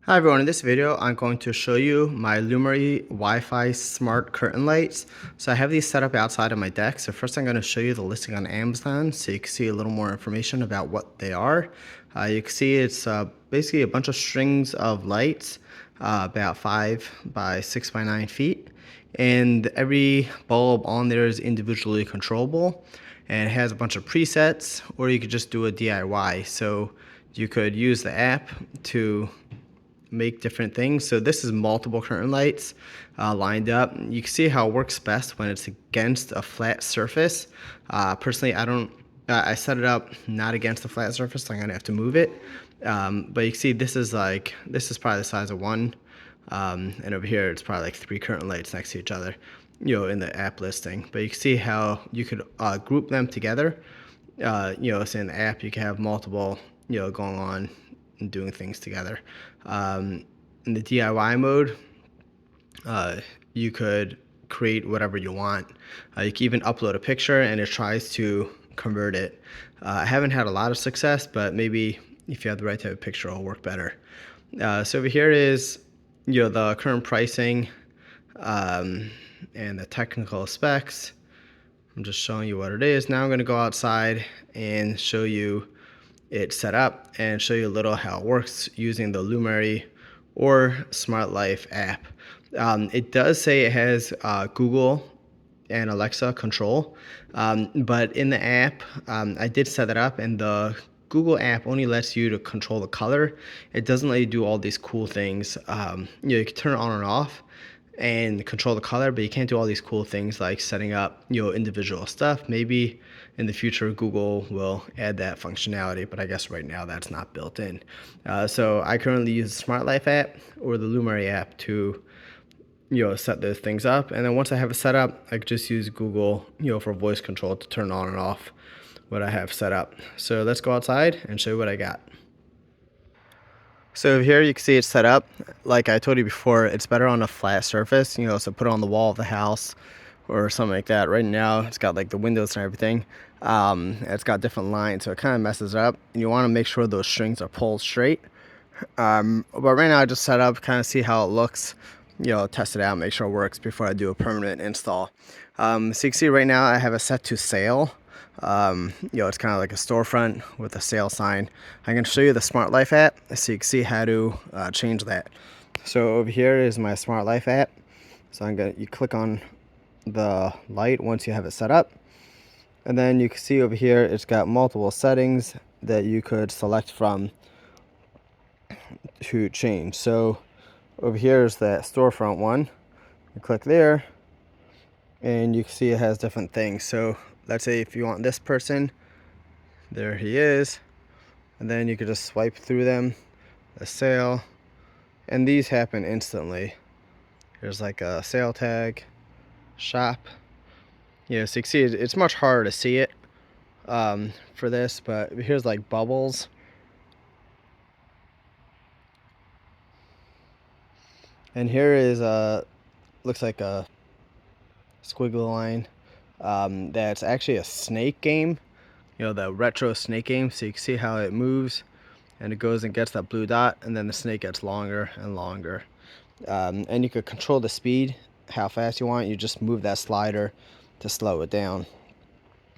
Hi everyone, in this video I'm going to show you my Lumary Wi-Fi smart curtain lights. So I have these set up outside of my deck. So first I'm going to show you the listing on Amazon so you can see a little more information about what they are. You can see it's basically a bunch of strings of lights, about 5 by 6 by 9 feet. And every bulb on there is individually controllable. And it has a bunch of presets, or you could just do a DIY. So you could use the app to make different things. So this is multiple curtain lights lined up. You can see how it works best when it's against a flat surface. Personally, I set it up not against a flat surface, so I'm gonna have to move it. But you can see this is probably the size of one. And over here, it's probably like 3 curtain lights next to each other, in the app listing. But you can see how you could group them together. So in the app, you can have multiple, going on and doing things together. In the DIY mode, you could create whatever you want. You can even upload a picture and it tries to convert it. I haven't had a lot of success, but maybe if you have the right type of picture, it'll work better. So over here is, the current pricing and the technical specs. I'm just showing you what it is. Now I'm going to go outside and show you it set up and show you a little how it works using the Lumary or Smart Life app. It does say it has Google and Alexa control, but in the app, I did set it up, and the Google app only lets you to control the color. It doesn't let you do all these cool things. You can turn it on and off and control the color, but you can't do all these cool things like setting up, individual stuff. Maybe in the future Google will add that functionality, but I guess right now that's not built in. So I currently use the Smart Life app or the Lumary app to set those things up, and then once I have it set up, I could just use Google for voice control to turn on and off what I have set up. So let's go outside and show you what I got. So here you can see it's set up. Like I told you before, it's better on a flat surface, so put it on the wall of the house or something like that. Right now, it's got like the windows and everything. It's got different lines, so it kind of messes it up. And you want to make sure those strings are pulled straight. But right now, I just set up, kind of see how it looks, test it out, make sure it works before I do a permanent install. So you can see right now, I have it set to sale. It's kind of like a storefront with a sale sign. I'm going to show you the Smart Life app so you can see how to change that. So over here is my Smart Life app. So you click on the light once you have it set up, and then you can see over here it's got multiple settings that you could select from to change. So over here is that storefront one. You click there and you can see it has different things. So let's say if you want this person, there he is, and then you could just swipe through them, a sale, and these happen instantly. There's like a sale tag, shop. So you can see it's much harder to see it for this, but here's like bubbles. And here is looks like a squiggly line. That's actually a snake game, the retro snake game. So you can see how it moves and it goes and gets that blue dot, and then the snake gets longer and longer. And you could control the speed, how fast you want. You just move that slider to slow it down.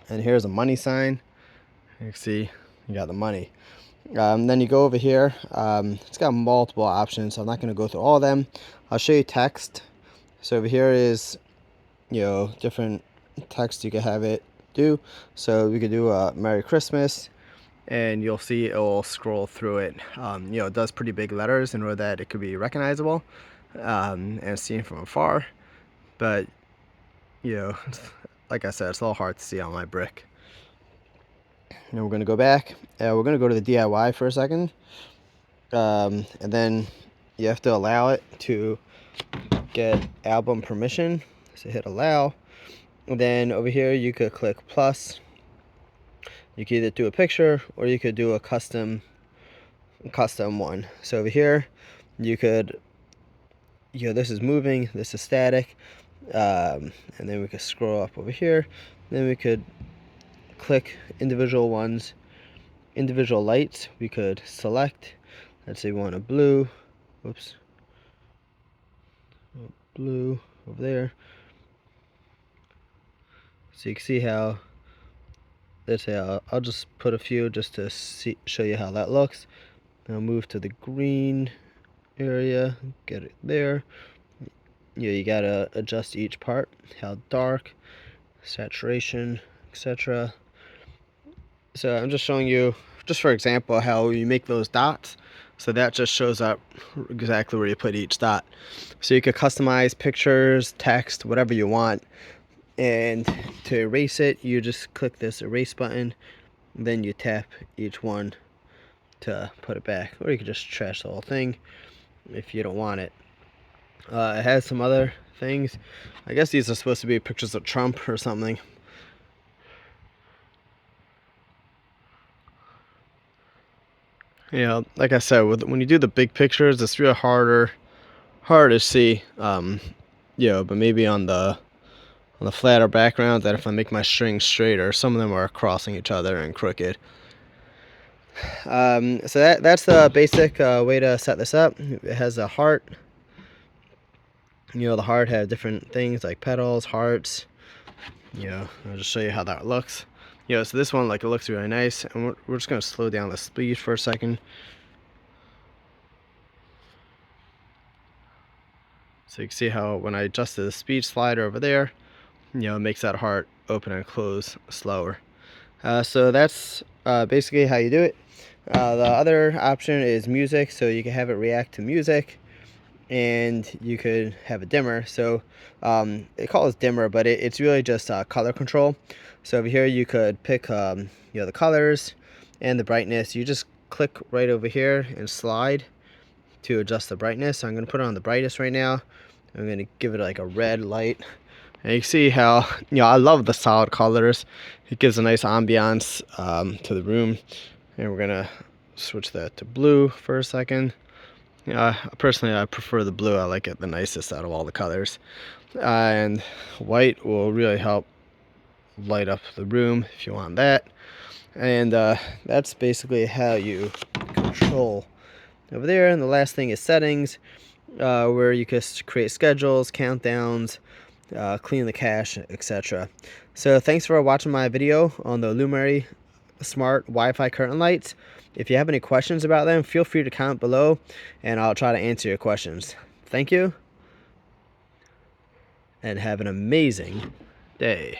And here's a money sign. You can see you got the money. Then you go over here. It's got multiple options, so I'm not going to go through all of them. I'll show you text. So over here is, different text you can have it do. So we could do a Merry Christmas, and you'll see it will scroll through it. It does pretty big letters in order that it could be recognizable and seen from afar. But, like I said, it's a little hard to see on my brick. And we're going to go back. We're going to go to the DIY for a second. And then you have to allow it to get album permission. So hit allow. And then over here you could click plus. You could either do a picture or you could do a custom one. So over here you could, this is moving, this is static. And then we could scroll up over here. Then we could click individual ones, individual lights. We could select, let's say we want a blue, Whoops. Blue over there. So you can see how this. I'll just put a few just to show you how that looks. Now move to the green area. Get it there. Yeah, you gotta adjust each part. How dark, saturation, etc. So I'm just showing you, just for example, how you make those dots. So that just shows up exactly where you put each dot. So you could customize pictures, text, whatever you want. And to erase it, you just click this erase button. Then you tap each one to put it back. Or you could just trash the whole thing if you don't want it. It has some other things. I guess these are supposed to be pictures of Trump or something. Yeah, like I said, when you do the big pictures, it's real hard to see. But maybe on the flatter background, that if I make my strings straighter, some of them are crossing each other and crooked. So that's the basic way to set this up. It has a heart. The heart has different things like petals, hearts. I'll just show you how that looks. So this one, like, it looks really nice, and we're just gonna slow down the speed for a second. So you can see how when I adjusted the speed slider over there, it makes that heart open and close slower. So that's basically how you do it. The other option is music, so you can have it react to music, and you could have a dimmer. So they call it dimmer, but it's really just color control. So over here you could pick the colors and the brightness. You just click right over here and slide to adjust the brightness. So I'm going to put it on the brightest right now. I'm going to give it like a red light. And you can see how, I love the solid colors. It gives a nice ambiance to the room. And we're going to switch that to blue for a second. Personally, I prefer the blue. I like it the nicest out of all the colors. And white will really help light up the room if you want that. And that's basically how you control over there. And the last thing is settings, where you can create schedules, countdowns, clean the cache, etc. So thanks for watching my video on the Lumary smart Wi-Fi curtain lights. If you have any questions about them, feel free to comment below and I'll try to answer your questions. Thank you and have an amazing day.